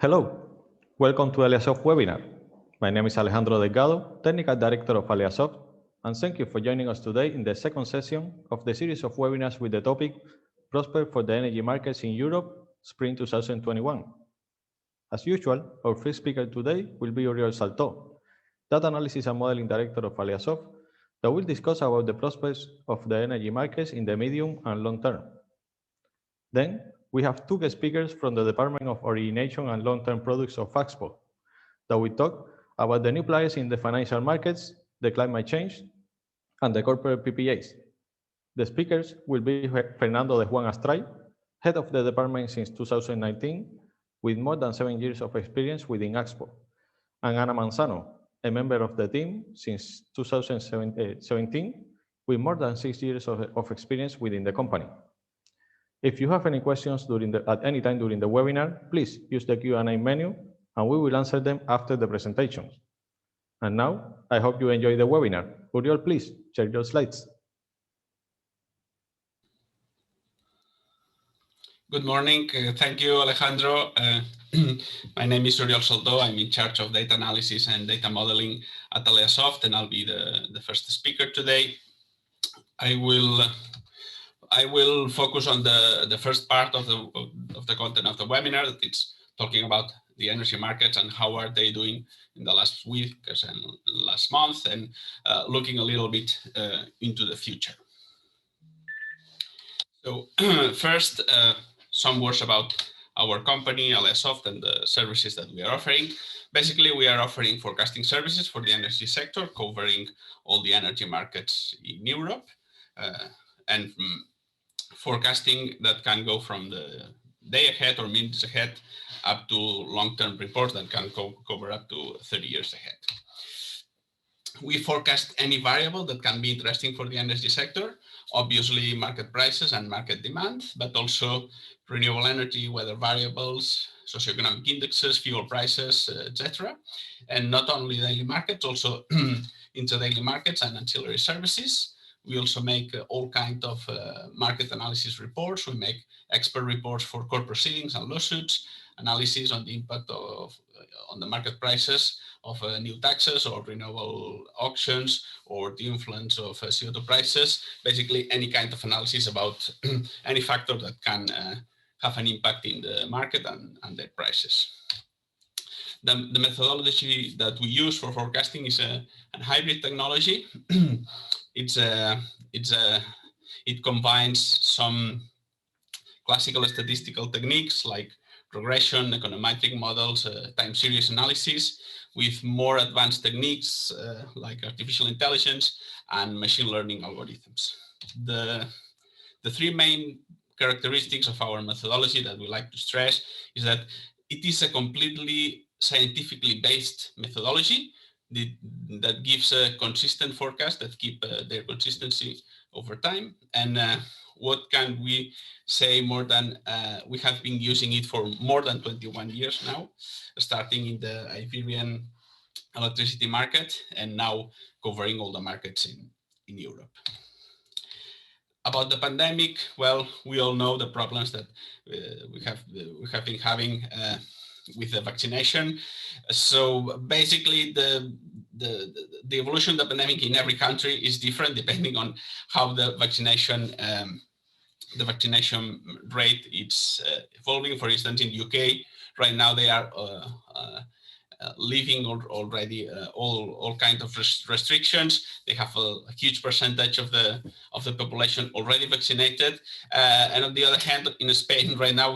Hello, welcome to Aliasoft webinar. My name is Alejandro Delgado, Technical Director of Aliasoft, and thank you for joining us today in the second session of the series of webinars with the topic Prospects for the Energy Markets in Europe, Spring 2021. As usual, our first speaker today will be Oriol Saltó, Data Analysis and Modeling Director of Aliasoft, that will discuss about the prospects of the energy markets in the medium and long term. Then, we have two guest speakers from the Department of Origination and Long-Term Products of Axpo that will talk about the new players in the financial markets, the climate change, and the corporate PPAs. The speakers will be Fernando de Juan Astray, head of the department since 2019, with more than 7 years of experience within Axpo, and Ana Manzano, a member of the team since 2017, with more than 6 years of experience within the company. If you have any questions at any time during the webinar, please use the Q&A menu and we will answer them after the presentations. And now, I hope you enjoy the webinar. Oriol, please share your slides. Good morning. Thank you, Alejandro. My name is Oriol Saltó. I'm in charge of data analysis and data modeling at Aliasoft, and I'll be the first speaker today. I will focus on the first part of the content of the webinar. That it's talking about the energy markets and how are they doing in the last weeks and last month, and looking a little bit into the future. So first, some words about our company, Aliasoft, and the services that we are offering. Basically, we are offering forecasting services for the energy sector, covering all the energy markets in Europe, and forecasting that can go from the day ahead or minutes ahead up to long-term reports that can cover up to 30 years ahead. We forecast any variable that can be interesting for the energy sector, obviously market prices and market demand, but also renewable energy, weather variables, socioeconomic indexes, fuel prices, etc. And not only daily markets, also intradaily markets and ancillary services. We also make all kinds of market analysis reports. We make expert reports for court proceedings and lawsuits, analysis on the impact on the market prices of new taxes or renewable auctions, or the influence of CO2 prices. Basically, any kind of analysis about any factor that can have an impact in the market and their prices. The methodology that we use for forecasting is a hybrid technology. It combines some classical statistical techniques like regression, econometric models, time series analysis, with more advanced techniques like artificial intelligence and machine learning algorithms. The three main characteristics of our methodology that we like to stress is that it is a completely scientifically based methodology that gives a consistent forecast that keep their consistency over time. And what can we say more than we have been using it for more than 21 years now, starting in the Iberian electricity market and now covering all the markets in Europe. About the pandemic, well, we all know the problems that we have been having with the vaccination. So basically the evolution of the pandemic in every country is different depending on how the vaccination rate is evolving. For instance, in the UK, right now they are leaving already all kinds of restrictions. They have a huge percentage of the population already vaccinated. And on the other hand, in Spain right now,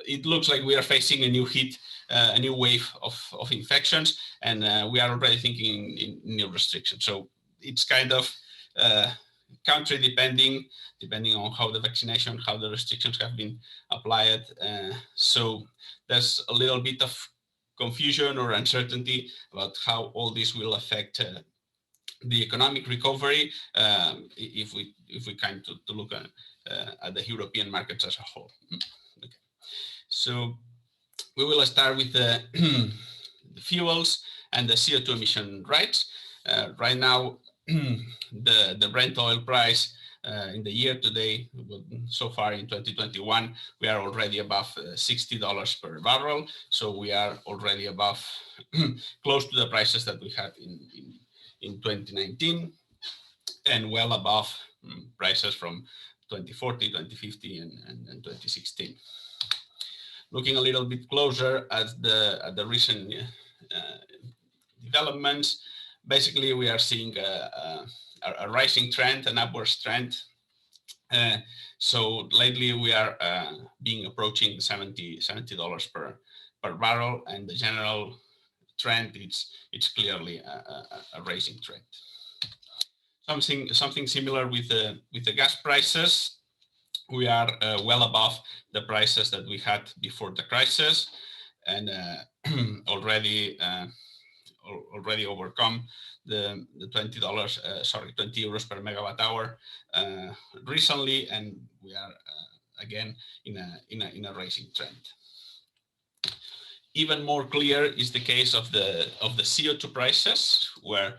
it looks like we are facing a new hit, a new wave of infections, and we are already thinking in new restrictions. So it's kind of country depending on how the vaccination, how the restrictions have been applied. So there's a little bit of confusion or uncertainty about how all this will affect the economic recovery if we kind to look at the European markets as a whole. Okay. So we will start with the fuels and the CO2 emission rights. Right now, the Brent oil price in the year today, so far in 2021, we are already above $60 per barrel. So we are already above, close to the prices that we had in 2019, and well above prices from 2040, 2050, and 2016. Looking a little bit closer at the recent developments, basically we are seeing a rising trend, an upwards trend. So lately we are being approaching $70 per barrel, and the general trend it's clearly a rising trend. Something similar with the gas prices. We are well above the prices that we had before the crisis, and already overcome the $20 20 euros per megawatt hour recently, and we are again in a rising trend. Even more clear is the case of the CO2 prices, where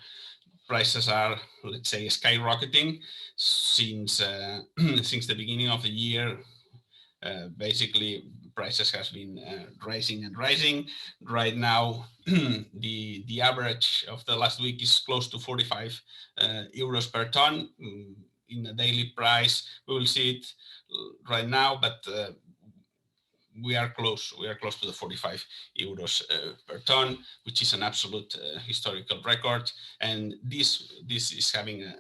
prices are, let's say, skyrocketing since since the beginning of the year. Basically, prices has been rising and rising. Right now, the average of the last week is close to 45 euros per ton. In the daily price, we will see it right now, but we are close to the 45 euros per ton, which is an absolute historical record, and this is having a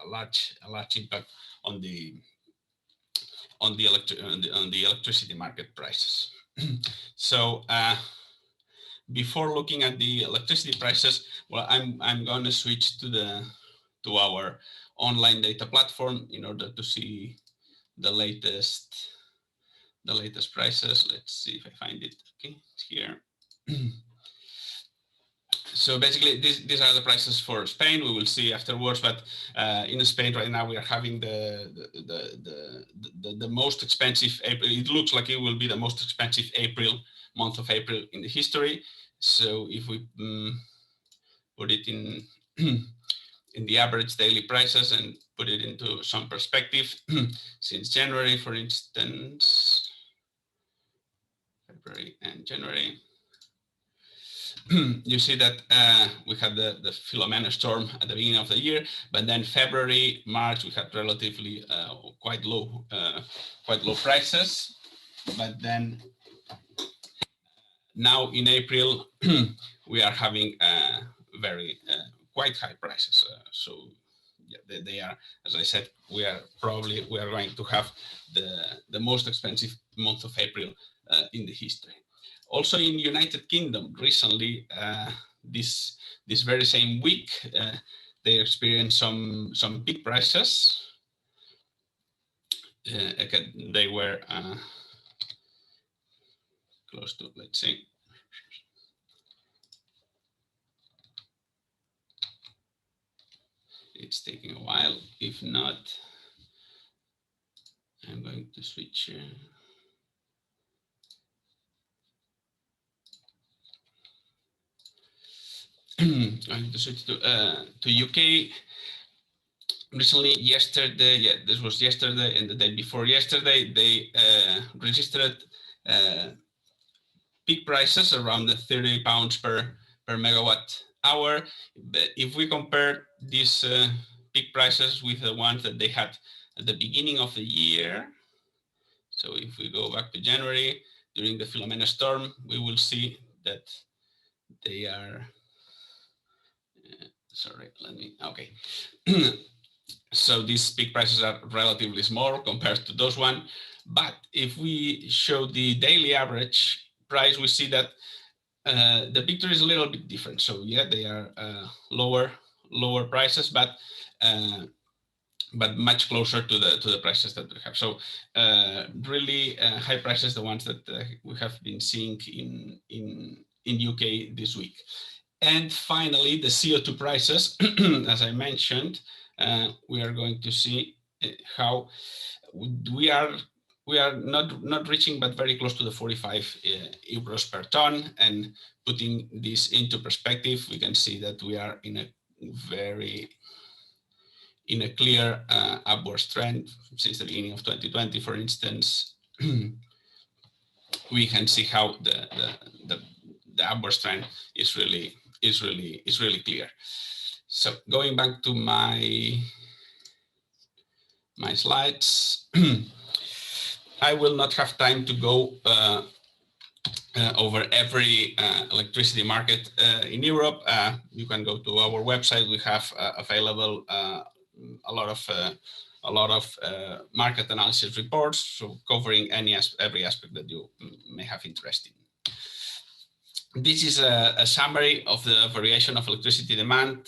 large impact on the electricity market prices. So before looking at the electricity prices, well, I'm going to switch to our online data platform in order to see the latest prices. Let's see if I find it. Okay, it's here. So basically, these are the prices for Spain. We will see afterwards, but in Spain right now we are having the most expensive April. It looks like it will be the most expensive month of April in the history. So if we put it in in the average daily prices and put it into some perspective, since January, for instance, February and January, you see that we had the Filomena storm at the beginning of the year, but then February, March, we had relatively quite low prices. But then now in April, we are having very quite high prices. So yeah, they are, as I said, we are going to have the most expensive month of April in the history. Also in United Kingdom, recently, this very same week, they experienced some big prices. Again, they were close to, let's see. It's taking a while. If not, I'm going to switch. I'm going to switch to UK. Recently, yesterday, yeah, this was yesterday and the day before yesterday, they registered peak prices around the £30 per megawatt hour. But if we compare these peak prices with the ones that they had at the beginning of the year, so if we go back to January during the Filomena storm, we will see that they are, okay. So these peak prices are relatively small compared to those one. But if we show the daily average price, we see that the picture is a little bit different. So yeah, they are lower prices, but much closer to the prices that we have. So really high prices, the ones that we have been seeing in UK this week. And finally, the CO2 prices, as I mentioned, we are going to see how we are not reaching, but very close to the 45 euros per ton. And putting this into perspective, we can see that we are in a very in a clear upward trend since the beginning of 2020, for instance. We can see how the upward trend is really clear. So going back to my slides, I will not have time to go over every electricity market in Europe. You can go to our website. We have available a lot of market analysis reports, so covering every aspect that you may have interest in. This is a summary of the variation of electricity demand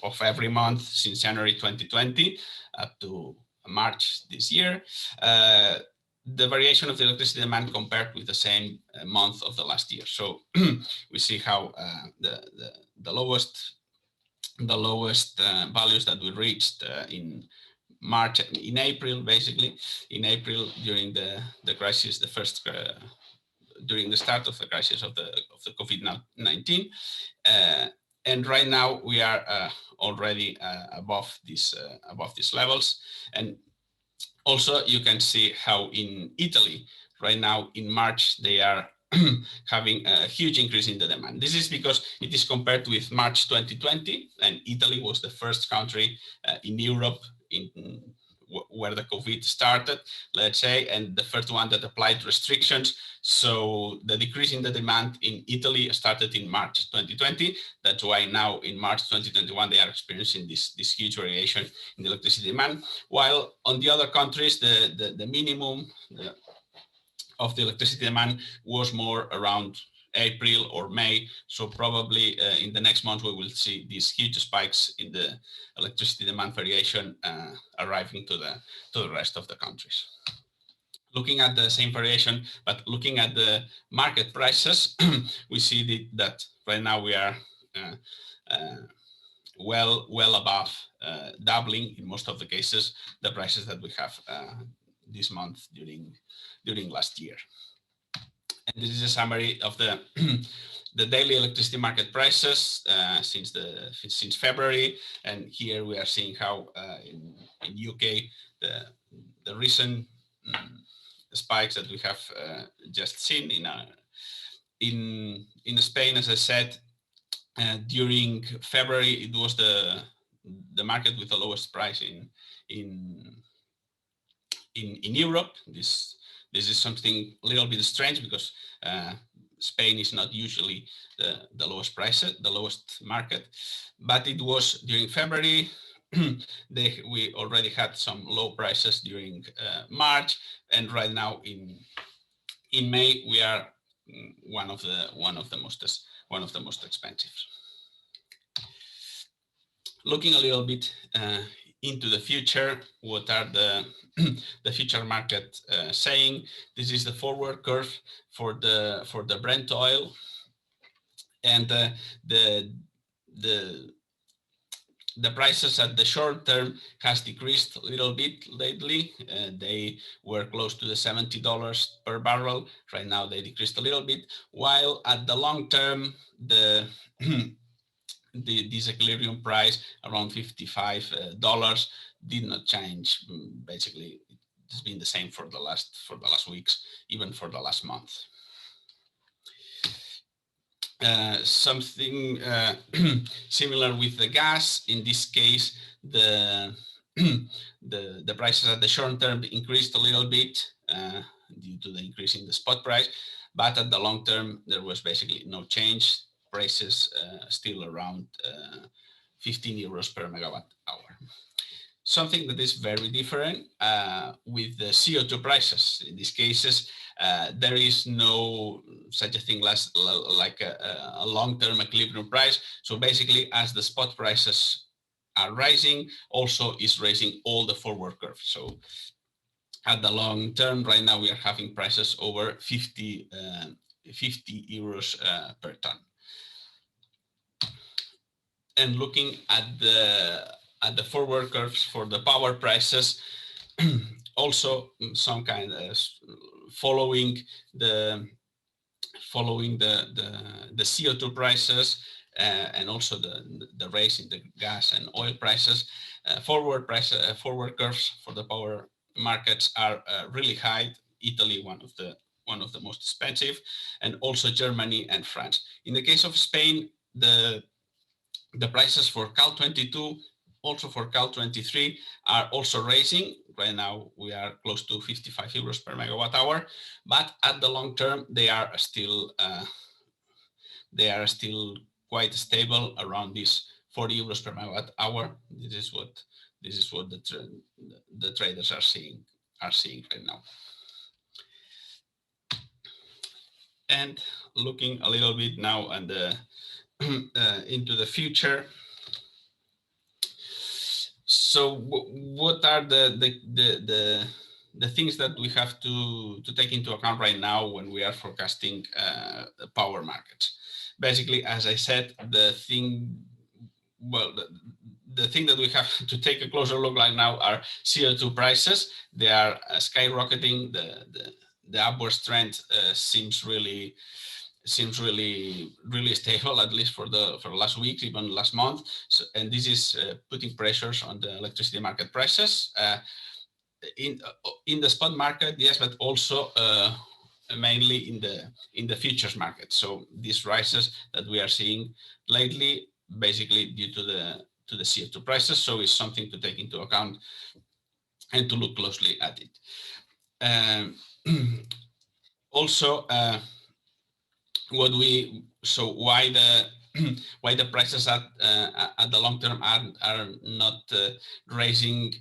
of every month since January 2020 up to March this year. The variation of the electricity demand compared with the same month of the last year. So we see how the lowest values that we reached in March, in April, basically in April during the crisis, during the start of the crisis of the COVID-19, and right now we are already above these levels. And also you can see how in Italy right now in March they are having a huge increase in the demand. This is because it is compared with March 2020, and Italy was the first country in Europe where the COVID started, let's say, and the first one that applied restrictions. So the decrease in the demand in Italy started in March 2020. That's why now in March 2021, they are experiencing this huge variation in the electricity demand. While on the other countries, the minimum of the electricity demand was more around April or May. So probably in the next month, we will see these huge spikes in the electricity demand variation arriving to the rest of the countries. Looking at the same variation, but looking at the market prices, we see that right now we are well above doubling in most of the cases the prices that we have this month during last year. And this is a summary of the daily electricity market prices since February. And here we are seeing how in UK the recent spikes that we have just seen in Spain, as I said, during February it was the market with the lowest price in Europe. This is something a little bit strange because Spain is not usually the lowest price, the lowest market, but it was during February. We already had some low prices during March, and right now in May we are one of the most expensive. Looking a little bit into the future, what are the future market saying? This is the forward curve for the Brent oil, and the prices at the short term has decreased a little bit lately. They were close to the $70 per barrel. Right now they decreased a little bit, while at the long term the equilibrium price around $55 did not change. Basically, it's been the same for the last weeks, even for the last month. Something similar with the gas. In this case, the prices at the short term increased a little bit due to the increase in the spot price, but at the long term there was basically no change. Prices still around 15 euros per megawatt hour. Something that is very different with the CO2 prices. In these cases, there is no such a thing like a long-term equilibrium price. So basically, as the spot prices are rising, also is raising all the forward curve. So at the long term, right now we are having prices over 50 euros per ton. And looking at the forward curves for the power prices, also some kind of following the CO2 prices, and also the raise in the gas and oil prices, forward curves for the power markets are really high. Italy, one of the most expensive, and also Germany and France. In the case of Spain, the prices for Cal 22, also for Cal 23, are also raising. Right now, we are close to 55 euros per megawatt hour, but at the long term, they are still quite stable around this 40 euros per megawatt hour. This is what the traders are seeing right now. And looking a little bit now and into the future. So what are the things that we have to take into account right now when we are forecasting the power markets? Basically, as I said, the thing that we have to take a closer look right now are CO2 prices. They are skyrocketing. The upward trend seems really stable, at least for the last weeks, even last month. So, and this is putting pressures on the electricity market prices in the spot market, yes, but also mainly in the futures market. So these rises that we are seeing lately, basically due to the CO2 prices. So it's something to take into account and to look closely at it. Also, why the prices at the long term are not raising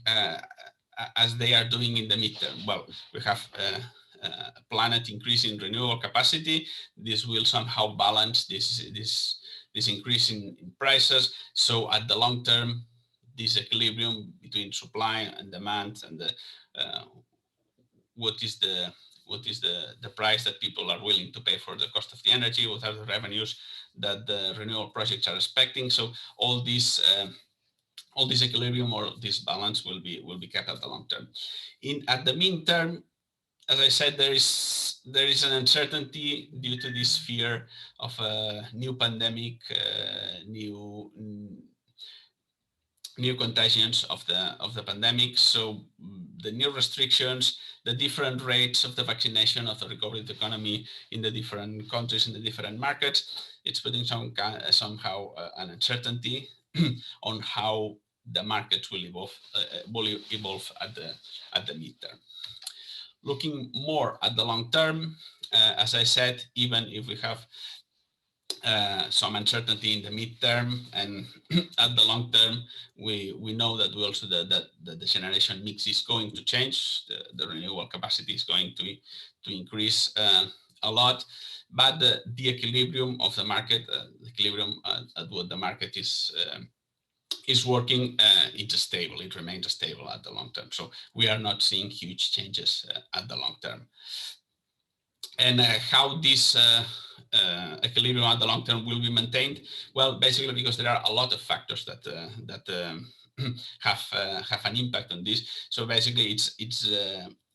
as they are doing in the midterm? Well, we have a planned increase in renewable capacity. This will somehow balance this increase in prices. So at the long term, this equilibrium between supply and demand and what is the price that people are willing to pay for the cost of the energy, what are the revenues that the renewable projects are expecting. So all this equilibrium or this balance will be kept at the long term. At the midterm, as I said, there is an uncertainty due to this fear of a new pandemic, new contagions of the pandemic. So the new restrictions, the different rates of the vaccination, of the recovery of the economy in the different countries, in the different markets, it's putting somehow an uncertainty on how the market will evolve at the midterm. Looking more at the long term, as I said, even if we have some uncertainty in the midterm and at the long term, we know that we also that the generation mix is going to change. The renewable capacity is going to increase a lot, but the equilibrium of the market, the equilibrium at what the market is working, it's stable. It remains stable at the long term. So we are not seeing huge changes at the long term. And how this equilibrium at the long term will be maintained? Well, basically because there are a lot of factors that have an impact on this. So basically, it's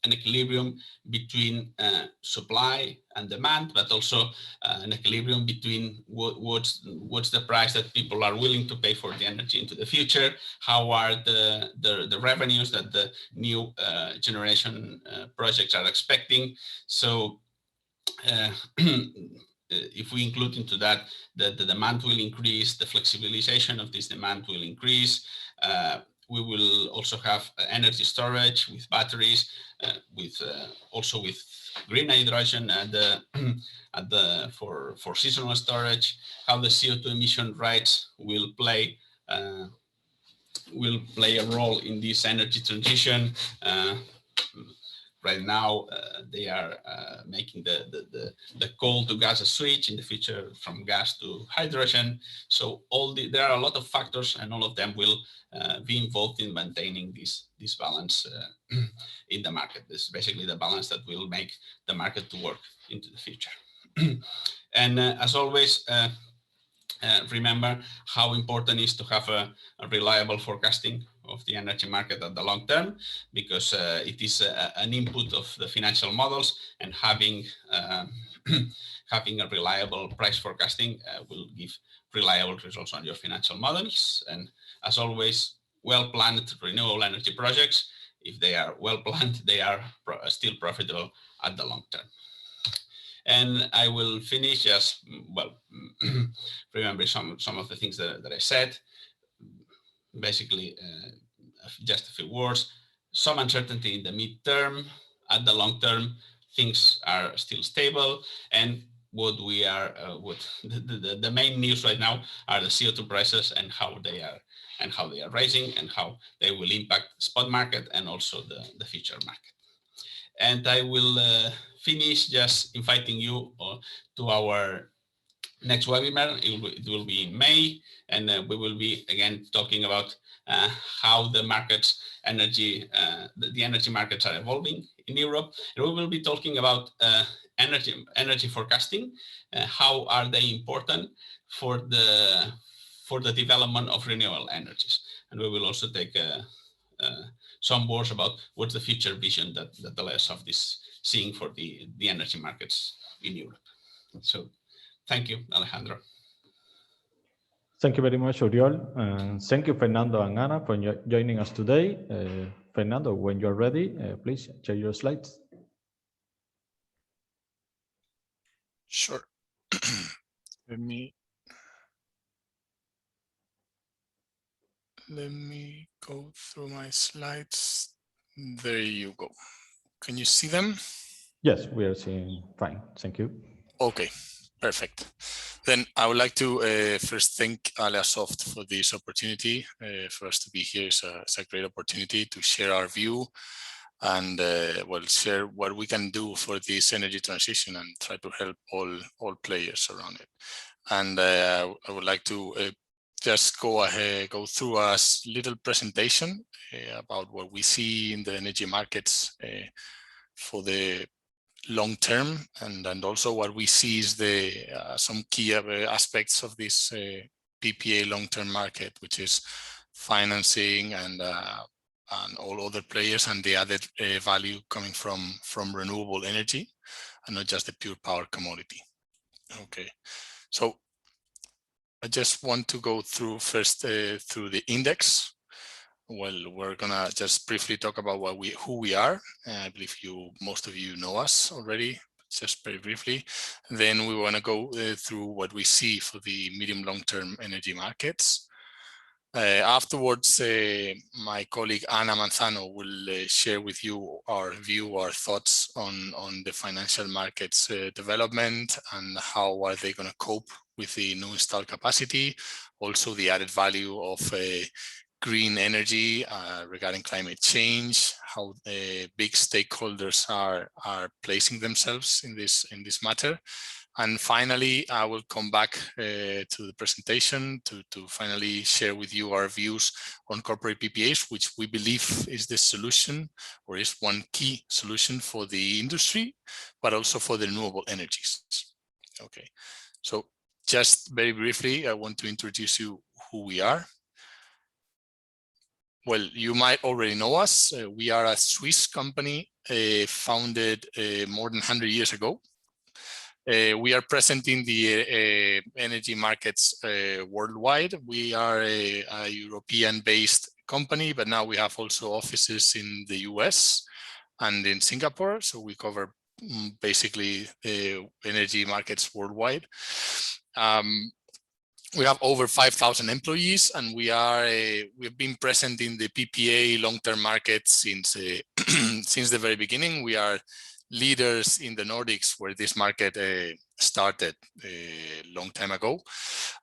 an equilibrium between supply and demand, but also an equilibrium between what's the price that people are willing to pay for the energy into the future, how are the revenues that the new generation projects are expecting. So if we include into that the demand will increase, the flexibilization of this demand will increase. We will also have energy storage with batteries, also with green hydrogen and for seasonal storage. How the CO2 emission rights will play a role in this energy transition. Right now, they are making the coal to gas switch, in the future from gas to hydrogen. So there are a lot of factors, and all of them will be involved in maintaining this balance in the market. This is basically the balance that will make the market to work into the future. And as always, remember how important it is to have a reliable forecasting of the energy market at the long term, because it is an input of the financial models, and having having a reliable price forecasting will give reliable results on your financial models. And as always, well-planned renewable energy projects, if they are well-planned, they are still profitable at the long term. And I will finish just, well, remember some of the things that I said. Basically, just a few words. Some uncertainty in the midterm. At the long term, things are still stable. And what we are, the main news right now are the CO2 prices and how they are rising, and how they will impact the spot market and also the future market. And I will finish just inviting you to our next webinar. It will be in May, and we will be again talking about how the markets, the energy markets are evolving in Europe. And we will be talking about energy forecasting. How are they important for the development of renewable energies? And we will also take some words about what's the future vision that the Aleasoft is seeing for the energy markets in Europe. So thank you, Alejandro. Thank you very much, Oriol. And thank you, Fernando and Ana, for joining us today. Fernando, when you're ready, please share your slides. Sure. Let me go through my slides. There you go. Can you see them? Yes, we are seeing fine. Thank you. Okay, perfect. Then I would like to first thank Aleasoft for this opportunity. For us to be here is a great opportunity to share our view and well, share what we can do for this energy transition and try to help all players around it. And I would like to just go through a little presentation about what we see in the energy markets for the long term, and also what we see is the some key aspects of this PPA long-term market, which is financing and all other players, and the added value coming from renewable energy and not just the pure power commodity. Okay, so I just want to go through first through the index. Well, we're gonna just briefly talk about who we are. I believe most of you know us already, just very briefly. Then we want to go through what we see for the medium long-term energy markets. Afterwards, my colleague Ana Manzano will share with you our thoughts on the financial markets development and how are they going to cope with the new installed capacity, also the added value of green energy regarding climate change, how the big stakeholders are placing themselves in this matter. And finally, I will come back to the presentation to finally share with you our views on corporate PPAs, which we believe is the solution, or is one key solution for the industry, but also for the renewable energies. Okay, so just very briefly, I want to introduce you who we are. Well, you might already know us. We are a Swiss company founded more than 100 years ago. We are present in the energy markets worldwide. We are a European-based company, but now we have also offices in the US and in Singapore. So we cover basically energy markets worldwide. We have over 5,000 employees, and we've been present in the PPA long-term market since since the very beginning. We are leaders in the Nordics, where this market started a long time ago,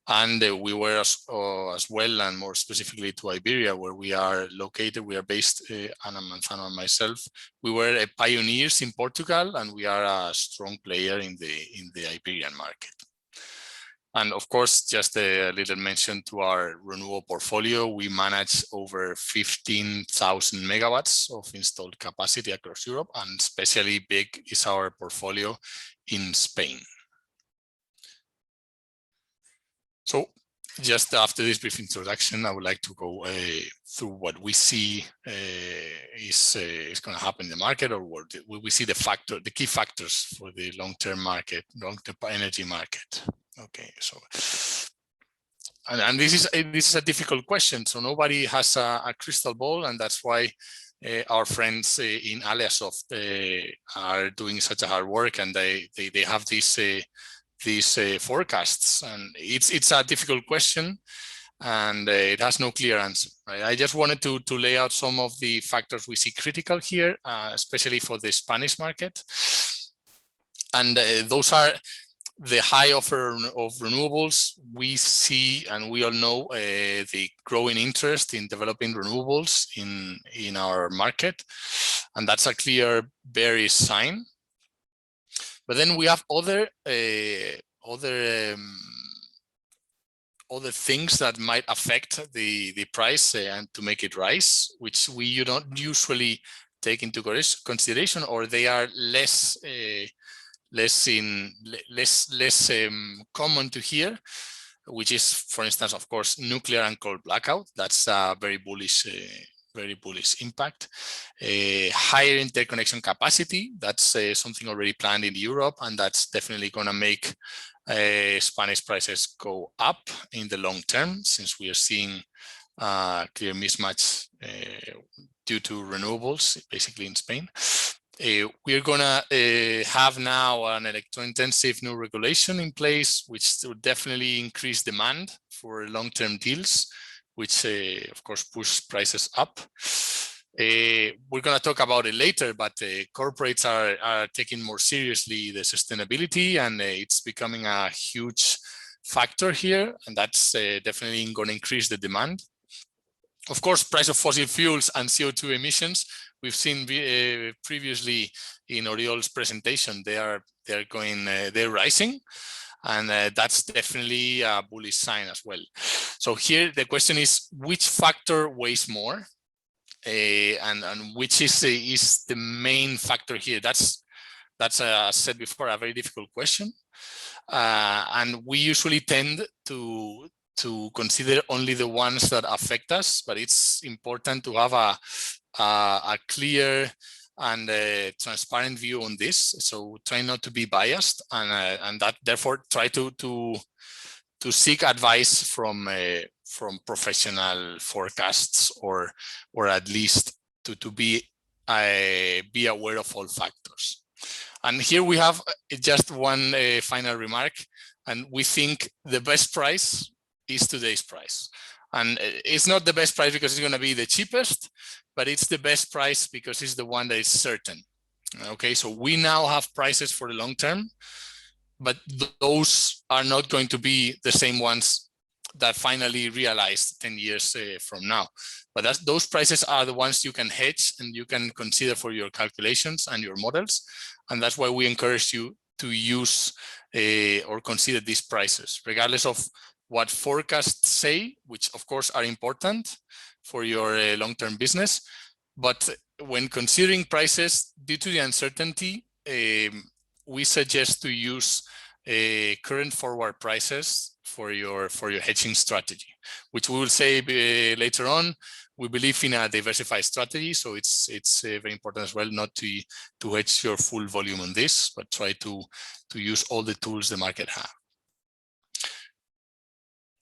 and we were as well, and more specifically to Iberia, where we are located. We are based, Ana Manzano and myself. We were pioneers in Portugal, and we are a strong player in the Iberian market. And of course, just a little mention to our renewable portfolio. We manage over 15,000 megawatts of installed capacity across Europe, and especially big is our portfolio in Spain. So just after this brief introduction, I would like to go through what we see is going to happen in the market, or what we see the key factors for the long-term market, long-term energy market. Okay, so and this is a difficult question. So nobody has a crystal ball, and that's why our friends in Aleasoft are doing such a hard work, and they have these forecasts, and it's a difficult question, and it has no clear answer. Right? I just wanted to lay out some of the factors we see critical here, especially for the Spanish market, and those are the high offer of renewables. We see, and we all know, the growing interest in developing renewables in our market, and that's a clear bearish sign. But then we have other things that might affect the price and to make it rise, which you don't usually take into consideration, or they are less common to hear, which is, for instance, of course, nuclear and coal blackout. That's a very bullish impact. Higher interconnection capacity, that's something already planned in Europe, and that's definitely going to make Spanish prices go up in the long term, since we are seeing clear mismatch due to renewables, basically in Spain. We're going to have now an electro-intensive new regulation in place, which will definitely increase demand for long-term deals, which of course push prices up. We're going to talk about it later, but corporates are taking more seriously the sustainability, and it's becoming a huge factor here, and that's definitely going to increase the demand. Of course, price of fossil fuels and CO2 emissions, we've seen previously in Oriol's presentation, they're rising, and that's definitely a bullish sign as well. So here the question is, which factor weighs more, and which is the main factor here? That's as I said before, a very difficult question, and we usually tend to consider only the ones that affect us, but it's important to have a clear and transparent view on this. So try not to be biased, and that therefore try to seek advice from professional forecasts, or at least to be aware of all factors. And here we have just one final remark, and we think the best price is today's price. And it's not the best price because it's going to be the cheapest, but it's the best price because it's the one that is certain. Okay, so we now have prices for the long term, but those are not going to be the same ones that finally realized 10 years from now. But those prices are the ones you can hedge and you can consider for your calculations and your models. And that's why we encourage you to use or consider these prices, regardless of what forecasts say, which of course are important for your long-term business. But when considering prices, due to the uncertainty, we suggest to use current forward prices for your hedging strategy, which we will say later on. We believe in a diversified strategy, so it's very important as well not to hedge your full volume on this, but try to use all the tools the market have.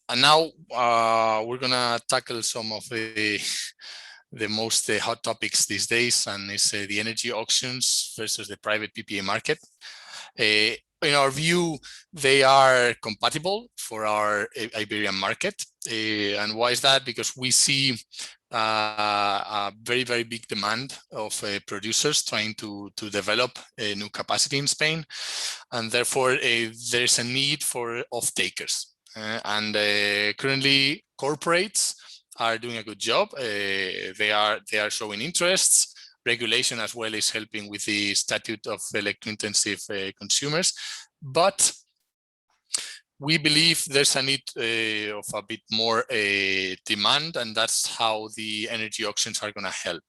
And now we're gonna tackle some of the most hot topics these days, and it's the energy auctions versus the private PPA market. In our view, they are compatible for our Iberian market. And why is that? Because we see a very, very big demand of producers trying to develop a new capacity in Spain. And therefore, there's a need for off-takers. And currently, corporates are doing a good job. They are showing interests. Regulation as well is helping with the statute of electro-intensive consumers. But we believe there's a need of a bit more demand, and that's how the energy auctions are going to help.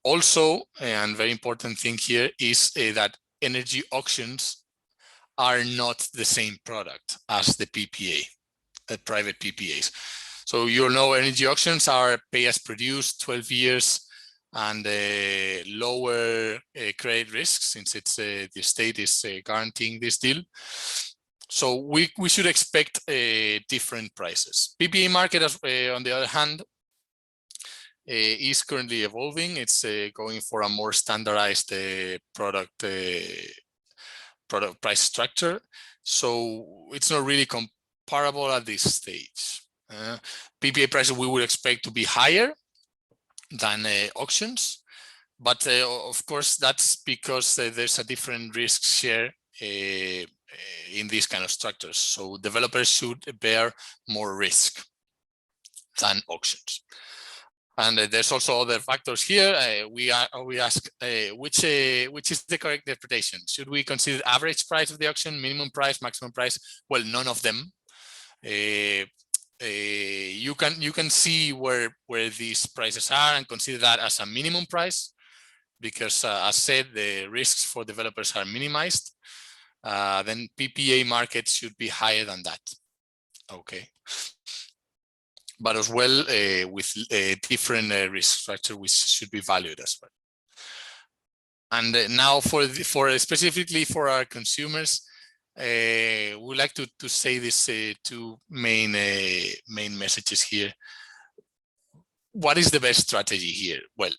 Also, and very important thing here is that energy auctions are not the same product as the PPA. private PPAs. So you know, energy auctions are pay as produced, 12 years, and lower credit risk, since it's the state is guaranteeing this deal. So we should expect different prices. PPA market, on the other hand, is currently evolving. It's going for a more standardized product price structure. So it's not really comparable at this stage. PPA prices we would expect to be higher than auctions, but of course that's because there's a different risk share in these kind of structures. So developers should bear more risk than auctions. And there's also other factors here. We ask which is the correct interpretation? Should we consider average price of the auction, minimum price, maximum price? Well, none of them. You can see where these prices are and consider that as a minimum price, because as said, the risks for developers are minimized. Then PPA markets should be higher than that. Okay. But as well with a different risk structure, which should be valued as well. And now for specifically for our consumers, we like to say this two main messages here. What is the best strategy here? Well,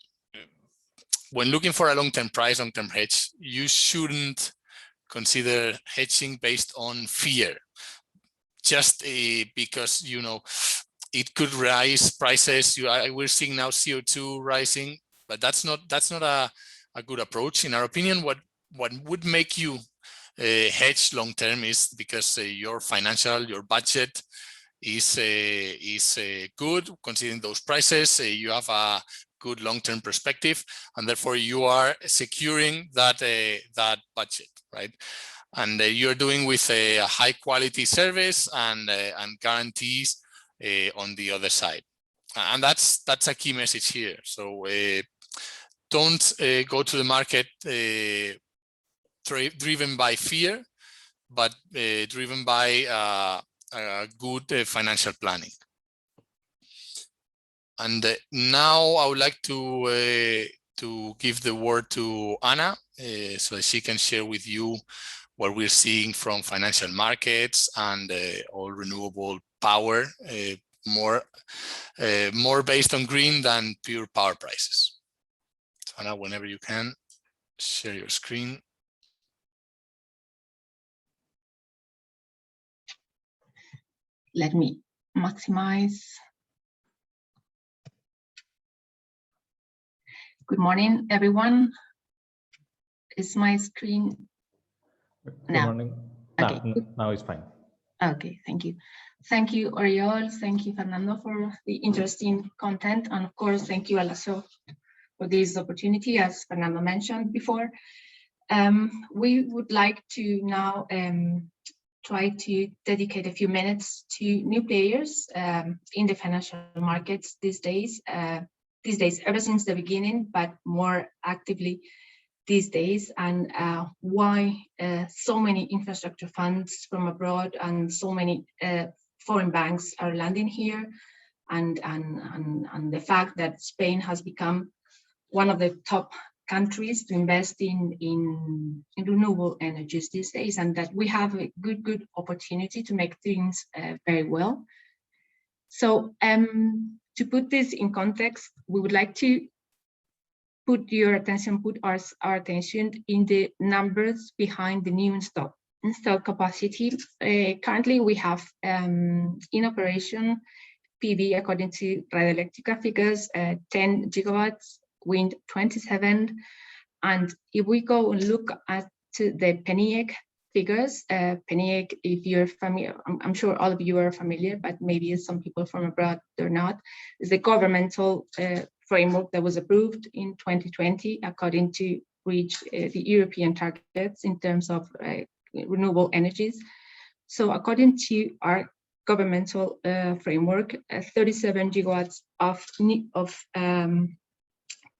when looking for a long-term price, long-term hedge, you shouldn't consider hedging based on fear, just because it could rise prices. We're seeing now CO2 rising, but that's not a good approach in our opinion. What would make you hedge long term is because your budget is good considering those prices. You have a good long-term perspective, and therefore you are securing that budget, right? And you're doing with a high quality service and guarantees on the other side, and that's a key message here. So don't go to the market driven by fear, but driven by good financial planning. And now I would like to give the word to Anna, so that she can share with you what we're seeing from financial markets and all renewable power, more based on green than pure power prices. So Anna, whenever you can, share your screen. Let me maximize. Good morning, everyone. Is my screen Good now? morning. Okay. Now it's fine. Okay, thank you. Thank you, Oriol. Thank you, Fernando, for the interesting content. And of course, thank you, Alaso, for this opportunity, as Fernando mentioned before. We would like to now try to dedicate a few minutes to new players in the financial markets these days, ever since the beginning, but more actively these days, and why so many infrastructure funds from abroad and so many foreign banks are landing here, and the fact that Spain has become one of the top countries to invest in renewable energies these days, and that we have a good opportunity to make things very well. So to put this in context, we would like to put our attention in the numbers behind the new installed capacity. Currently, we have in operation PV, according to Red Eléctrica figures, 10 gigawatts, wind 27. And if we go and look at the PNIEC figures, PNIEC, if you're familiar, I'm sure all of you are familiar, but maybe some people from abroad they're not, is the governmental framework that was approved in 2020 according to reach the European targets in terms of renewable energies. So according to our governmental framework, 37 gigawatts of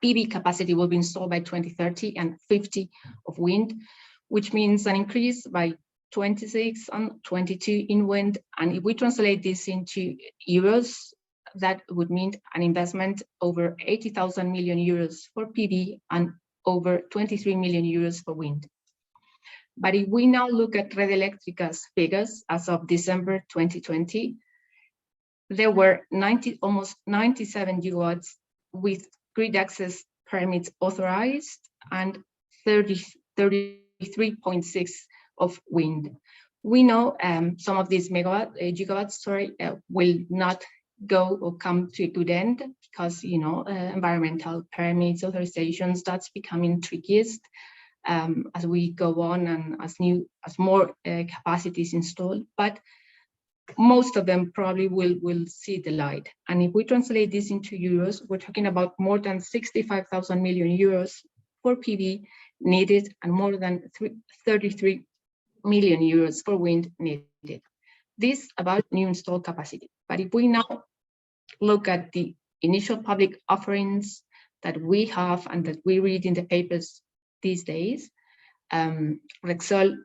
PV capacity will be installed by 2030 and 50 of wind, which means an increase by 26 and 22 in wind. And if we translate this into euros, that would mean an investment over 80,000 million euros for PV and over 23 million euros for wind. But if we now look at Red Eléctrica's figures as of December 2020, there were almost 97 gigawatts with grid access permits authorized and 33.6 of wind. We know some of these gigawatts will not go or come to a good end because environmental permits, authorizations, that's becoming trickiest as we go on and as more capacities installed. But most of them probably will see the light. And if we translate this into euros, we're talking about more than 65,000 million euros for PV needed and more than 33 million euros for wind needed. This about new installed capacity. But if we now look at the initial public offerings that we have and that we read in the papers these days, Rexel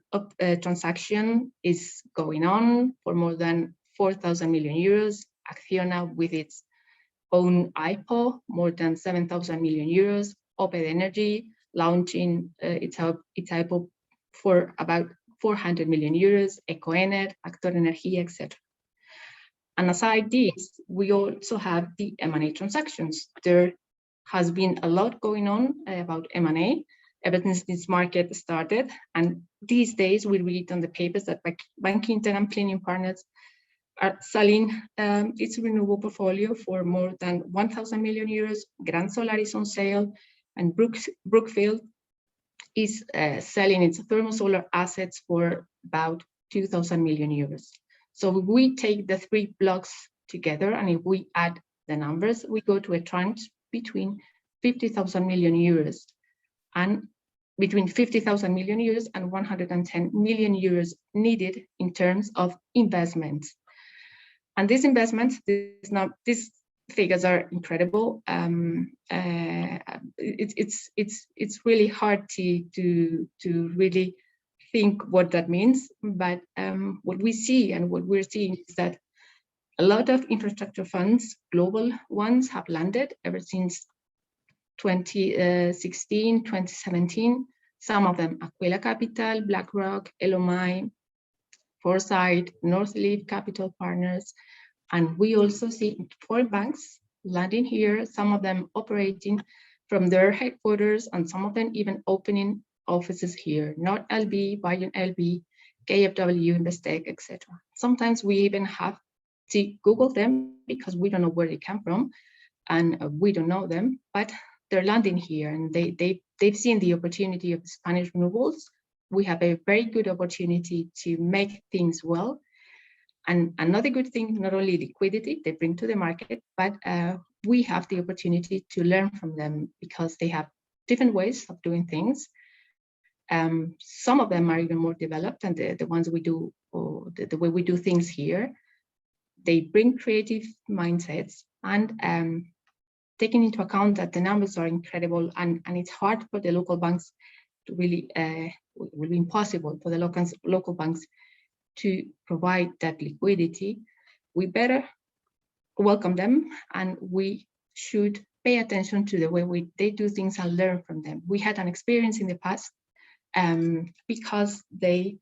transaction is going on for more than 4,000 million euros. Acciona with its own IPO, more than 7,000 million euros. Oped Energy launching its IPO for about 400 million euros. Ecoener, Actor Energía, etc. And aside this, we also have the M&A transactions. There has been a lot going on about M&A ever since this market started. And these days we read on the papers that Bankinter and Plenum Partners are selling its renewable portfolio for more than 1,000 million euros. Grand Solar is on sale, and Brookfield is selling its thermosolar assets for about 2,000 million euros. So if we take the three blocks together and if we add the numbers, we go to a tranche between 50,000 million euros and between 50,000 million euros and 110 million euros needed in terms of investments. And these investments, these figures are incredible. It's really hard to really think what that means, but what we see and what we're seeing is that a lot of infrastructure funds, global ones, have landed ever since 2016, 2017. Some of them, Aquila Capital, BlackRock, LMI, Foresight, Northleaf Capital Partners, and we also see foreign banks landing here, some of them operating from their headquarters and some of them even opening offices here, Nord LB, Bayern LB, KfW, Investec, etc. Sometimes we even have to Google them because we don't know where they come from and we don't know them, but they're landing here and they've seen the opportunity of Spanish renewables. We have a very good opportunity to make things well. And another good thing, not only liquidity they bring to the market, but we have the opportunity to learn from them because they have different ways of doing things. Some of them are even more developed than the ones we do, or the way we do things here. They bring creative mindsets and taking into account that the numbers are incredible and it's hard for the local banks to really, it will be impossible for the local banks to provide that liquidity. We better welcome them and we should pay attention to the way they do things and learn from them. We had an experience in the past because we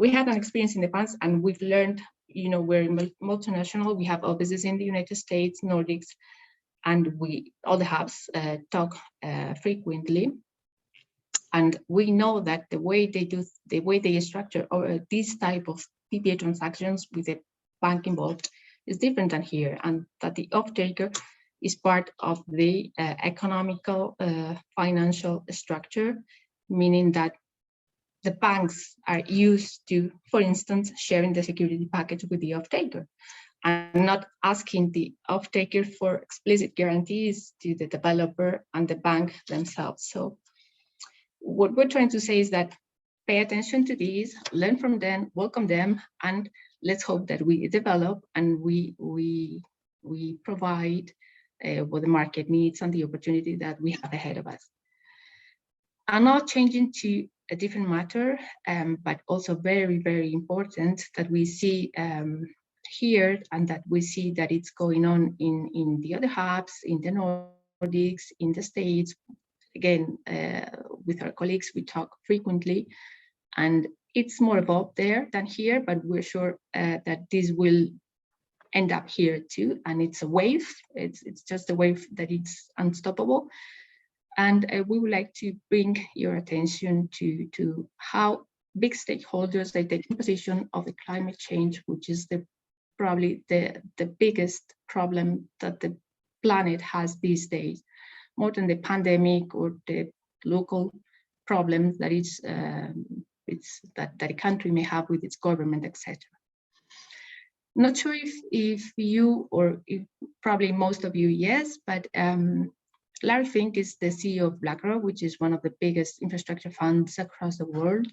had an experience in the past and we've learned, we're multinational, we have offices in the United States, Nordics, and all the hubs talk frequently. And we know that the way they structure these type of PPA transactions with a bank involved is different than here, and that the off-taker is part of the economical financial structure, meaning that the banks are used to, for instance, sharing the security package with the off-taker and not asking the off-taker for explicit guarantees to the developer and the bank themselves. So what we're trying to say is that pay attention to these, learn from them, welcome them, and let's hope that we develop and we provide what the market needs and the opportunity that we have ahead of us. I'm now changing to a different matter, but also very, very important that we see here, and that we see that it's going on in the other hubs, in the Nordics, in the States. Again, with our colleagues, we talk frequently, and it's more evolved there than here, but we're sure that this will end up here too. And it's a wave, it's just a wave that it's unstoppable. And we would like to bring your attention to how big stakeholders are taking position of the climate change, which is probably the biggest problem that the planet has these days, more than the pandemic or the local problems that that a country may have with its government, etc. Not sure if you, or if probably most of you, yes, but Larry Fink is the CEO of BlackRock, which is one of the biggest infrastructure funds across the world.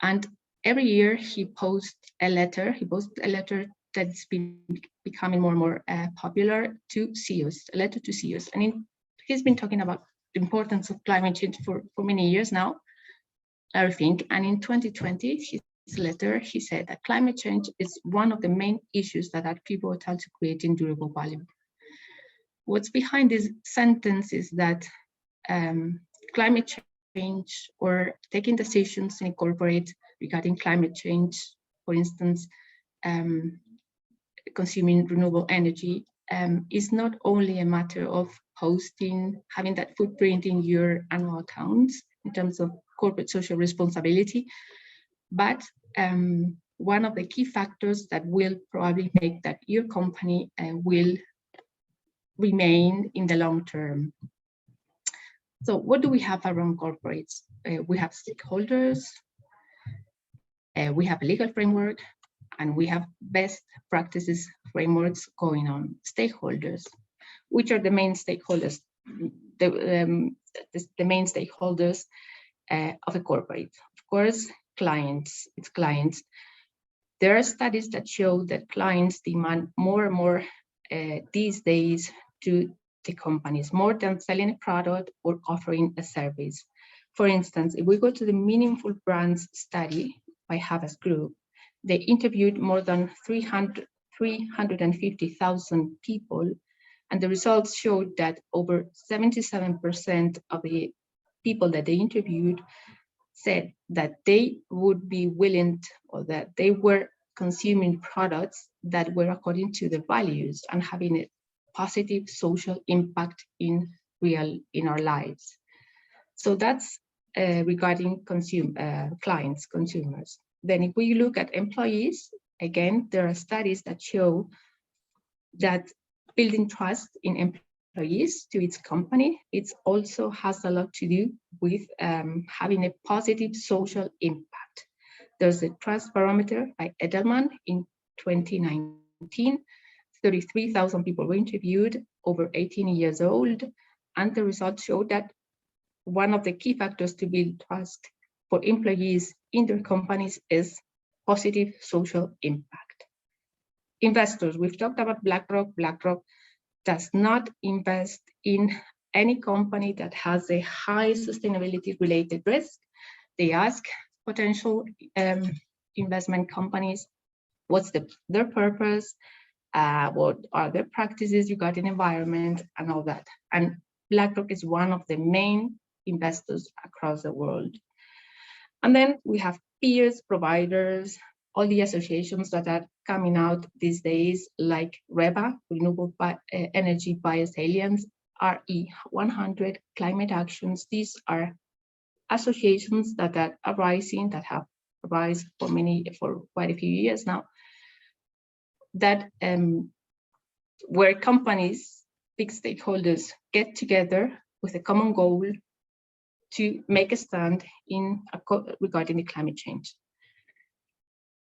And every year he posts a letter that's been becoming more and more popular to CEOs, a letter to CEOs. And he's been talking about the importance of climate change for many years now, Larry Fink. And in 2020, his letter, he said that climate change is one of the main issues that are pivotal to creating durable value. What's behind this sentence is that climate change, or taking decisions in corporate regarding climate change, for instance, consuming renewable energy, is not only a matter of having that footprint in your annual accounts in terms of corporate social responsibility, but one of the key factors that will probably make that your company will remain in the long term. So what do we have around corporates? We have stakeholders, we have a legal framework, and we have best practices frameworks going on. Stakeholders, which are the main stakeholders, the main stakeholders of a corporate? Of course, clients, it's clients. There are studies that show that clients demand more and more these days to the companies, more than selling a product or offering a service. For instance, if we go to the Meaningful Brands study by Havas Group, they interviewed more than 350,000 people, and the results showed that over 77% of the people that they interviewed said that they would be willing or that they were consuming products that were according to their values and having a positive social impact in our lives. So that's regarding clients, consumers. Then if we look at employees, again, there are studies that show that building trust in employees to its company, it also has a lot to do with having a positive social impact. There's a trust barometer by Edelman in 2019. 33,000 people were interviewed, over 18 years old, and the results showed that one of the key factors to build trust for employees in their companies is positive social impact. Investors, we've talked about BlackRock. BlackRock does not invest in any company that has a high sustainability related risk. They ask potential investment companies, what's their purpose, what are their practices regarding environment and all that. And BlackRock is one of the main investors across the world. And then we have peers, providers, all the associations that are coming out these days, like REBA, Renewable Energy Bias Alliance, RE100, Climate Actions. These are associations that are arising, that have arisen for quite a few years now, that where companies, big stakeholders, get together with a common goal to make a stand regarding the climate change.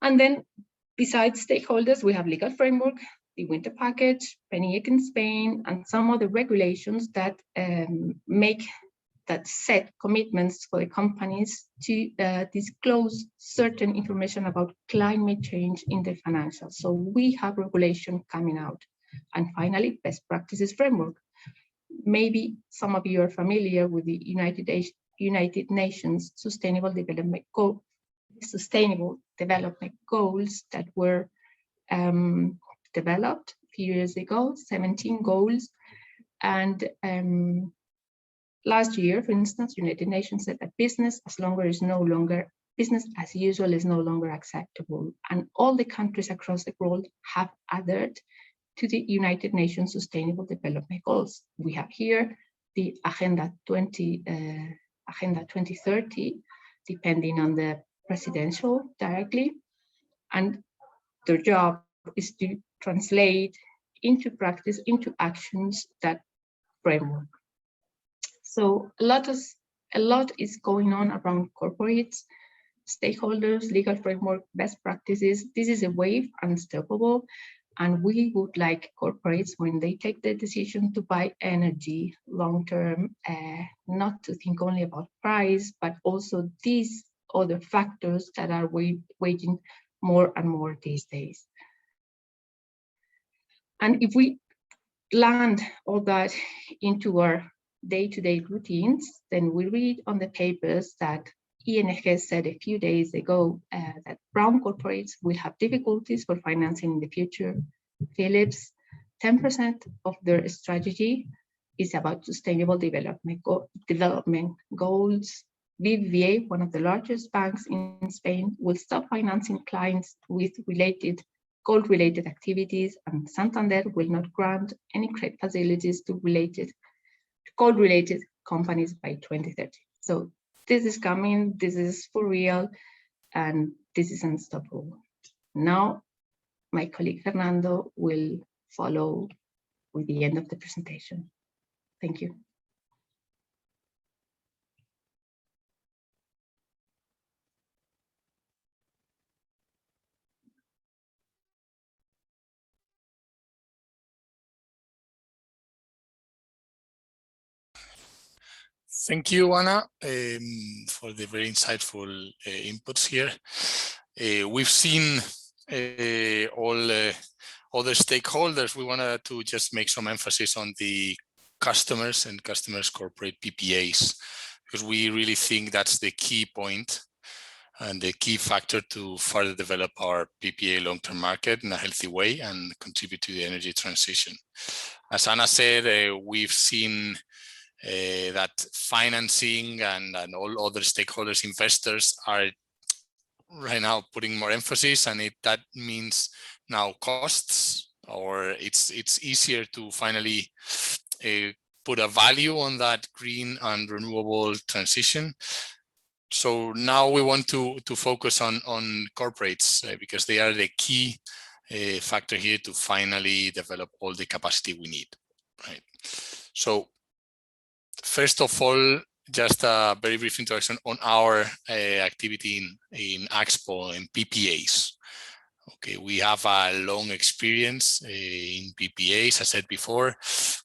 And then besides stakeholders, we have legal framework, the Winter Package, PNIEC in Spain, and some other regulations that set commitments for the companies to disclose certain information about climate change in the financials. So we have regulation coming out. And finally, best practices framework. Maybe some of you are familiar with the United Nations Sustainable Development Goals that were developed a few years ago, 17 goals. And last year, for instance, United Nations said that business as usual is no longer acceptable. And all the countries across the world have adhered to the United Nations Sustainable Development Goals. We have here the Agenda 2030, depending on the presidential directly. And their job is to translate into practice, into actions, that framework. So a lot is going on around corporates, stakeholders, legal framework, best practices. This is a wave, unstoppable. And we would like corporates, when they take the decision to buy energy long-term, not to think only about price, but also these other factors that are weighing more and more these days. And if we land all that into our day-to-day routines, then we read on the papers that ING said a few days ago that brown corporates will have difficulties for financing in the future. Philips, 10% of their strategy is about sustainable development goals. BBVA, one of the largest banks in Spain, will stop financing clients with gold-related activities, and Santander will not grant any credit facilities to gold-related companies by 2030. So this is coming, this is for real, and this is unstoppable. Now, my colleague Fernando will follow with the end of the presentation. Thank you. Thank you, Ana, for the very insightful inputs here. We've seen all other stakeholders. We wanted to just make some emphasis on the customers and customers' corporate PPAs, because we really think that's the key point and the key factor to further develop our PPA long-term market in a healthy way and contribute to the energy transition. As Ana said, we've seen that financing and all other stakeholders, investors, are right now putting more emphasis, and that means now costs, or it's easier to finally put a value on that green and renewable transition. So now we want to focus on corporates because they are the key factor here to finally develop all the capacity we need, right? So first of all, just a very brief introduction on our activity in Axpo and PPAs. Okay, we have a long experience in PPAs. As I said before,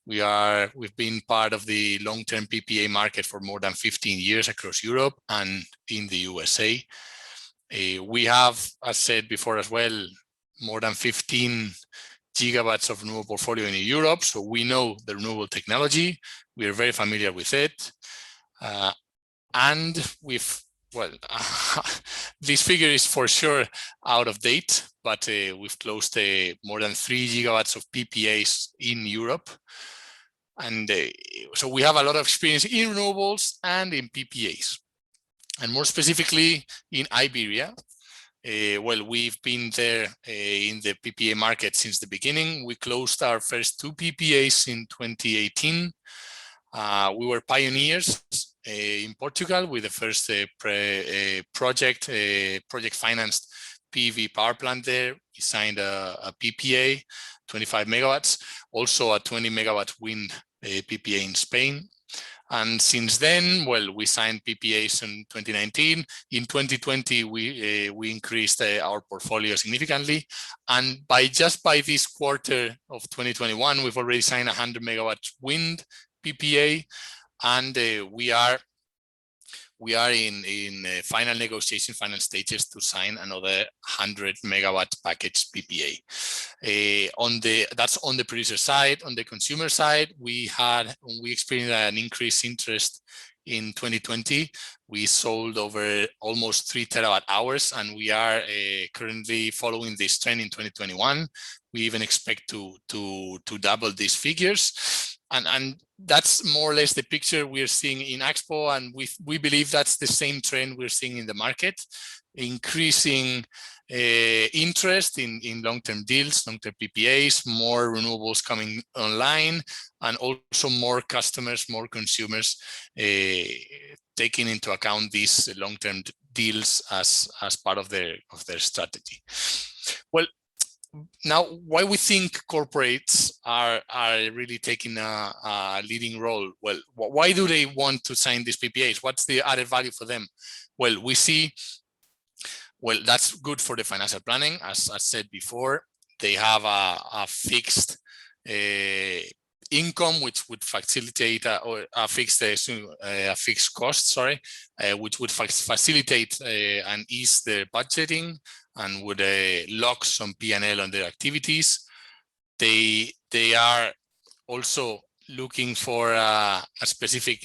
we've been part of the long-term PPA market for more than 15 years across Europe and in the USA. We have, as said before as well, more than 15 gigawatts of renewable portfolio in Europe. So we know the renewable technology. We are very familiar with it. And this figure is for sure out of date, but we've closed more than 3 gigawatts of PPAs in Europe. And so we have a lot of experience in renewables and in PPAs. And more specifically in Iberia. We've been there in the PPA market since the beginning. We closed our first 2 PPAs in 2018. We were pioneers in Portugal with the first project financed PV power plant there. We signed a PPA, 25 megawatts, also a 20 megawatt wind PPA in Spain. And since then, we signed PPAs in 2019. In 2020, we increased our portfolio significantly. And just by this quarter of 2021, we've already signed 100 megawatt wind PPA. And we are in final negotiation, final stages to sign another 100 megawatt package PPA. That's on the producer side. On the consumer side, we experienced an increased interest in 2020. We sold over almost 3 terawatt-hours, and we are currently following this trend in 2021. We even expect to double these figures. And that's more or less the picture we're seeing in Axpo, and we believe that's the same trend we're seeing in the market, increasing interest in long-term deals, long-term PPAs, more renewables coming online, and also more customers, more consumers taking into account these long-term deals as part of their strategy. Well, now, why we think corporates are really taking a leading role? Well, why do they want to sign these PPAs? What's the added value for them? Well, we see, well, that's good for the financial planning. As I said before, they have a fixed income, which would facilitate or a fixed cost, sorry, which would facilitate and ease their budgeting and would lock some P&L on their activities. They are also looking for a specific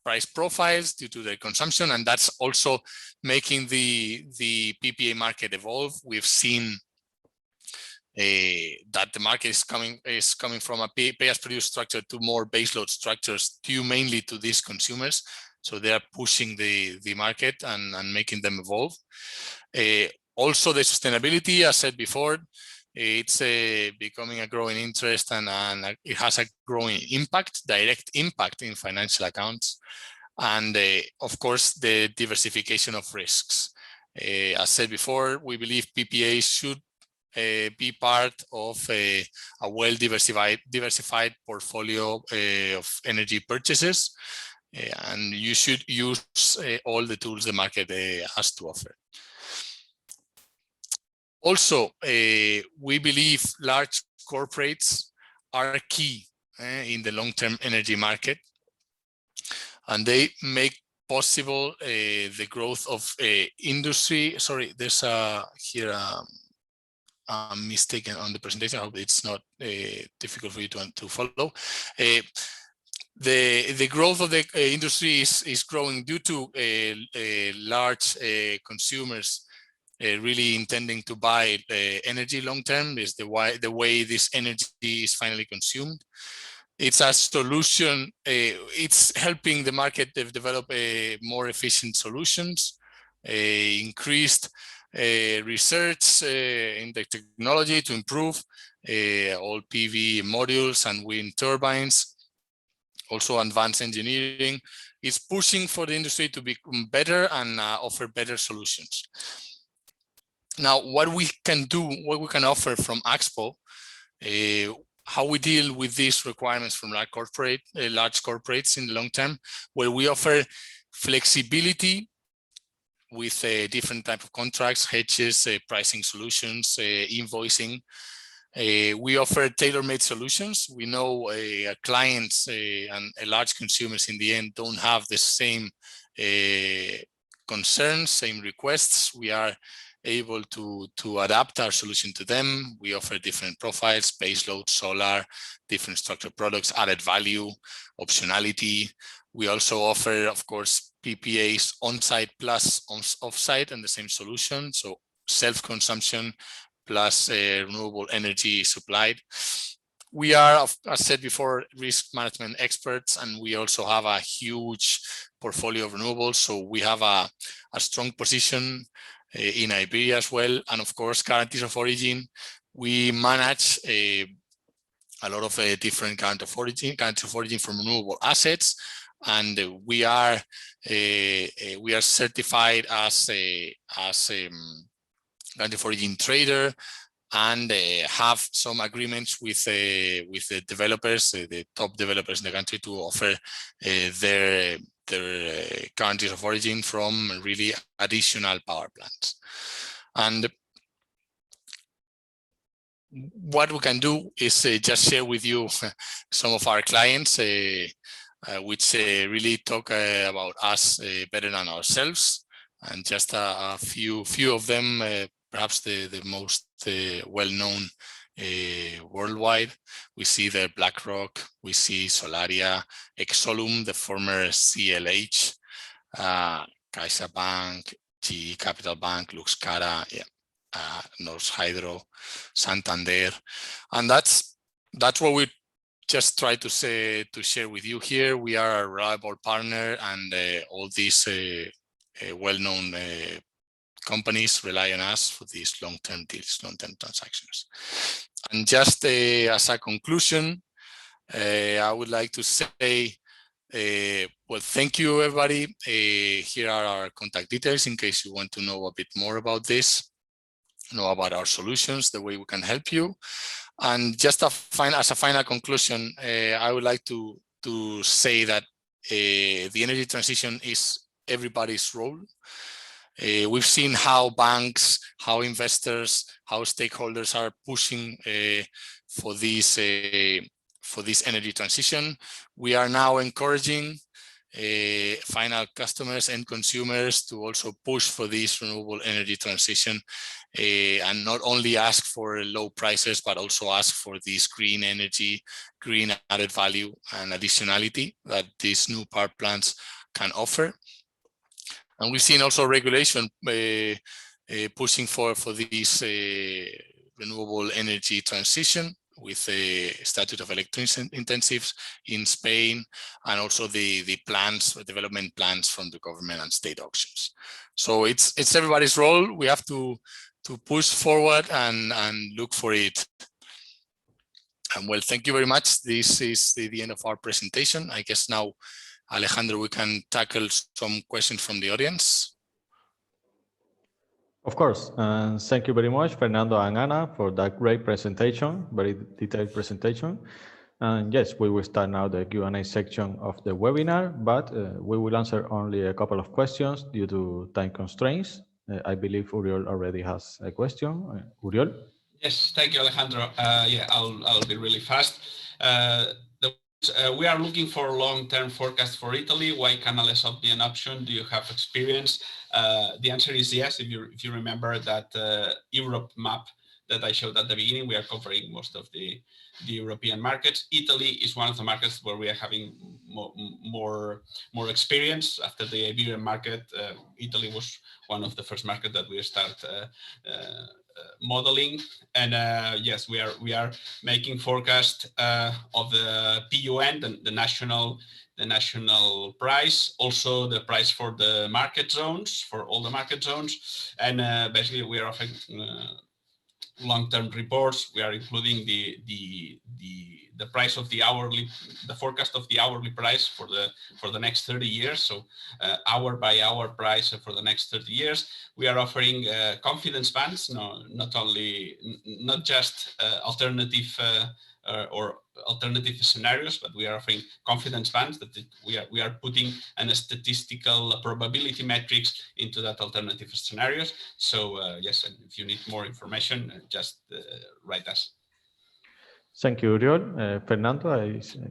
price profiles due to their consumption, and that's also making the PPA market evolve. We've seen that the market is coming from a pay-as-produced structure to more baseload structures due mainly to these consumers. So they are pushing the market and making them evolve. Also, the sustainability, as said before, it's becoming a growing interest, and it has a growing impact, direct impact in financial accounts. And of course, the diversification of risks. As said before, we believe PPAs should be part of a well-diversified portfolio of energy purchases, and you should use all the tools the market has to offer. Also, we believe large corporates are key in the long-term energy market, and they make possible the growth of industry. Sorry, there's here a mistake on the presentation. I hope it's not difficult for you to follow. The growth of the industry is growing due to large consumers really intending to buy energy long term. Is the way this energy is finally consumed. It's a solution. It's helping the market develop more efficient solutions, increased research in the technology to improve all PV modules and wind turbines. Also, advanced engineering is pushing for the industry to become better and offer better solutions. Now, what we can do, what we can offer from Axpo, how we deal with these requirements from large corporates in the long term, where we offer flexibility with different type of contracts, hedges, pricing solutions, invoicing. We offer tailor-made solutions. We know clients and large consumers in the end don't have the same concerns, same requests. We are able to adapt our solution to them. We offer different profiles, baseload, solar, different structured products, added value, optionality. We also offer, of course, PPAs on-site plus off-site and the same solution. So self-consumption plus renewable energy supplied. We are, as said before, risk management experts, and we also have a huge portfolio of renewables. So we have a strong position in Iberia as well. And of course, guarantees of origin. We manage a lot of different guarantees of origin from renewable assets. And we are certified as a guarantee of origin trader, and have some agreements with the developers, the top developers in the country, to offer their guarantees of origin from really additional power plants. And what we can do is just share with you some of our clients, which really talk about us better than ourselves, and just a few of them. Perhaps the most well-known worldwide. We see the BlackRock, we see Solaria, Exolum, the former CLH, CaixaBank, GE Capital Bank, Luxcara, Norsk Hydro, Santander, and that's what we just try to share with you here. We are a reliable partner, and all these well-known companies rely on us for these long-term deals, long-term transactions. And just as a conclusion, I would like to say, well, thank you, everybody. Here are our contact details in case you want to know a bit more about this, know about our solutions, the way we can help you. And just as a final conclusion, I would like to say that the energy transition is everybody's role. We've seen how banks, how investors, how stakeholders are pushing for this energy transition. We are now encouraging final customers and consumers to also push for this renewable energy transition, and not only ask for low prices, but also ask for this green energy, green added value and additionality that these new power plants can offer. And we've seen also regulation pushing for this renewable energy transition, with a statute of electro-intensives in Spain, and also the development plans from the government and state auctions. So it's everybody's role. We have to push forward and look for it. And well, thank you very much. This is the end of our presentation. I guess now, Alejandro, we can tackle some questions from the audience. Of course, and thank you very much, Fernando and Ana, for that great presentation, very detailed presentation. And yes, we will start now the Q&A section of the webinar, but we will answer only a couple of questions due to time constraints. I believe Uriol already has a question. Uriol? Yes, thank you, Alejandro. Yeah, I'll be really fast. We are looking for a long-term forecast for Italy. Why can Alesoft be an option? Do you have experience? The answer is yes. If you remember that Europe map that I showed at the beginning, we are covering most of the European markets. Italy is one of the markets where we are having more experience. After the Iberian market, Italy was one of the first markets that we start modeling. And yes, we are making forecast of the PUN, the national price, also the price for the market zones, for all the market zones. And basically we are offering long-term reports. We are including the price of the forecast of the hourly price for the next 30 years. So hour by hour price for the next 30 years. We are offering confidence bands, not just alternative or alternative scenarios, but we are offering confidence bands that we are putting a statistical probability metrics into that alternative scenarios. So yes, and if you need more information, just write us. Thank you, Uriol. Fernando,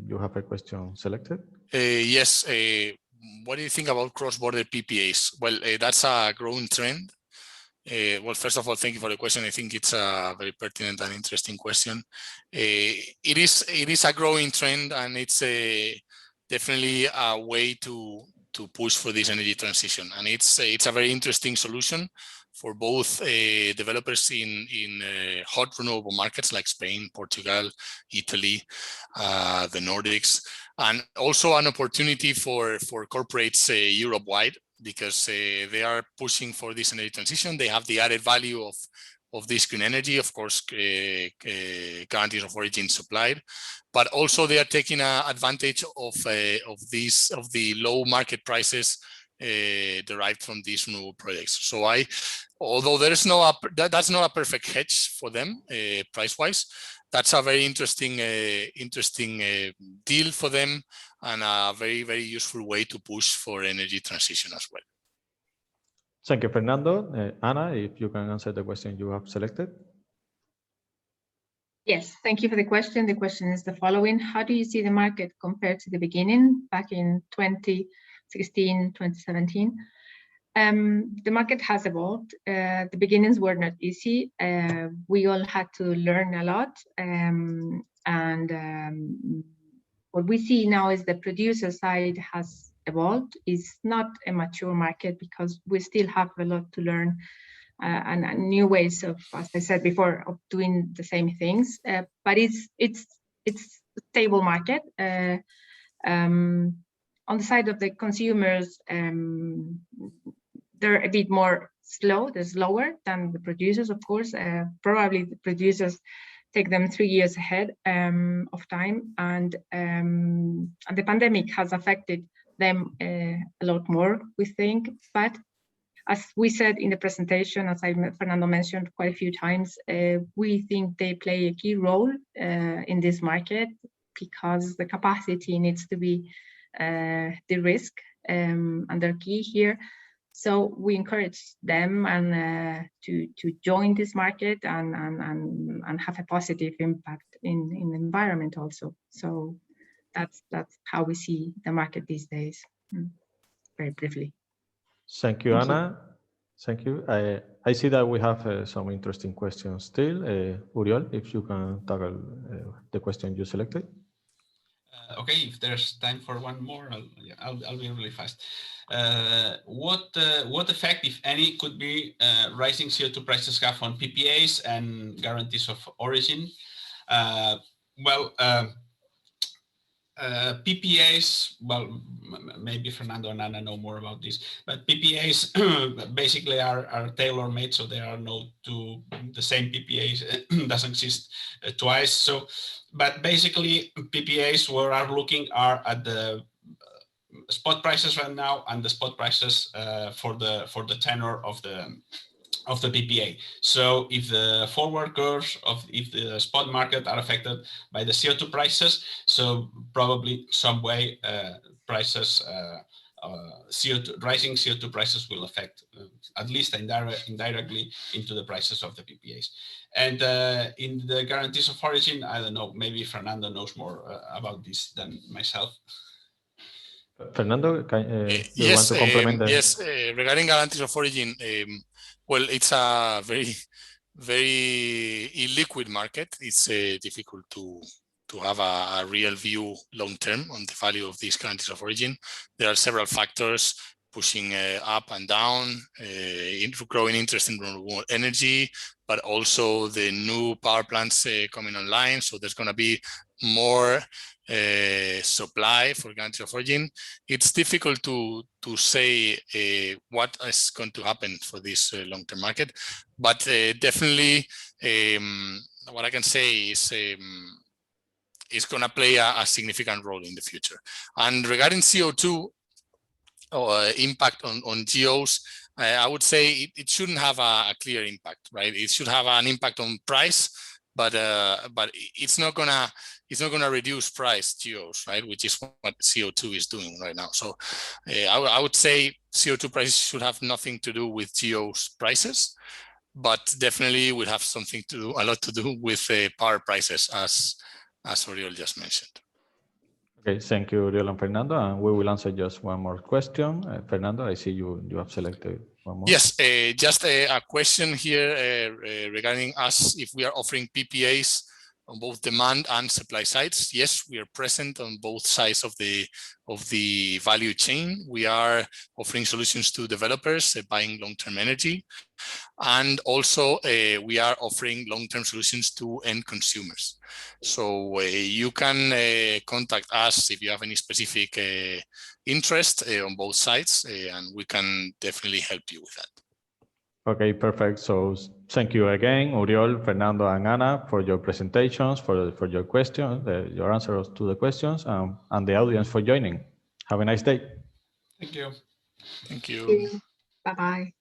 you have a question selected. Yes. What do you think about cross-border PPAs? Well, that's a growing trend. Well, first of all, thank you for the question. I think it's a very pertinent and interesting question. It is a growing trend, and it's definitely a way to push for this energy transition. And it's a very interesting solution for both developers in hot renewable markets like Spain, Portugal, Italy, the Nordics, and also an opportunity for corporates Europe-wide, because they are pushing for this energy transition. They have the added value of this green energy, of course, guarantees of origin supplied, but also they are taking advantage of the low market prices derived from these renewable projects. So although that's not a perfect hedge for them price-wise, that's a very interesting deal for them, and a very, very useful way to push for energy transition as well. Thank you, Fernando. Ana, if you can answer the question you have selected. Yes, thank you for the question. The question is the following: how do you see the market compared to the beginning back in 2016, 2017? The market has evolved. The beginnings were not easy. We all had to learn a lot. What we see now is the producer side has evolved. It's not a mature market because we still have a lot to learn and new ways of, as I said before, of doing the same things. But it's a stable market. On the side of the consumers, they're a bit more slow. They're slower than the producers, of course. Probably the producers take them 3 years ahead of time, and the pandemic has affected them a lot more, we think. But as we said in the presentation, as Fernando mentioned quite a few times, we think they play a key role in this market because the capacity needs to be de-risked, and they're key here. So we encourage them and to join this market and have a positive impact in the environment also. So that's how we see the market these days, very briefly. Thank you, Anna. Thank you. I see that we have some interesting questions still. Uriol, if you can tackle the question you selected. Okay, if there's time for one more, I'll be really fast. What effect, if any, could be rising CO2 prices have on PPAs and guarantees of origin? PPAs, well, maybe Fernando and Anna know more about this, but PPAs basically are tailor-made, so there are no two the same PPAs doesn't exist twice. So, but basically PPAs where are looking are at the spot prices right now and the spot prices for the tenor of the PPA. So if the forward curves if the spot market are affected by the CO2 prices, so probably some way prices rising CO2 prices will affect at least indirectly into the prices of the PPAs. And in the guarantees of origin, I don't know, maybe Fernando knows more about this than myself. Fernando, you want to complement that? Yes, regarding guarantees of origin, well, it's a very, very illiquid market. It's difficult to have a real view long term on the value of these guarantees of origin. There are several factors pushing up and down, growing interest in renewable energy, but also the new power plants coming online. So there's going to be more supply for guarantee of origin. It's difficult to say what is going to happen for this long-term market, but definitely what I can say is it's going to play a significant role in the future. And regarding CO2 or impact on GOs, I would say it shouldn't have a clear impact, right? It should have an impact on price, but it's not gonna reduce price GOs, right? Which is what CO2 is doing right now. So I would say CO2 prices should have nothing to do with GOs prices, but definitely would have a lot to do with power prices, as Uriol just mentioned. Okay, thank you, Uriol and Fernando. And we will answer just one more question. Fernando, I see you have selected one more. Yes, just a question here regarding us, if we are offering PPAs on both demand and supply sides. Yes, we are present on both sides of the value chain. We are offering solutions to developers buying long-term energy, and also we are offering long-term solutions to end consumers. So you can contact us if you have any specific interest on both sides, and we can definitely help you with that. Okay, perfect. So thank you again, Uriol, Fernando, and Anna, for your presentations, for your questions, your answers to the questions, and the audience for joining. Have a nice day. Thank you. Thank you. Bye-bye.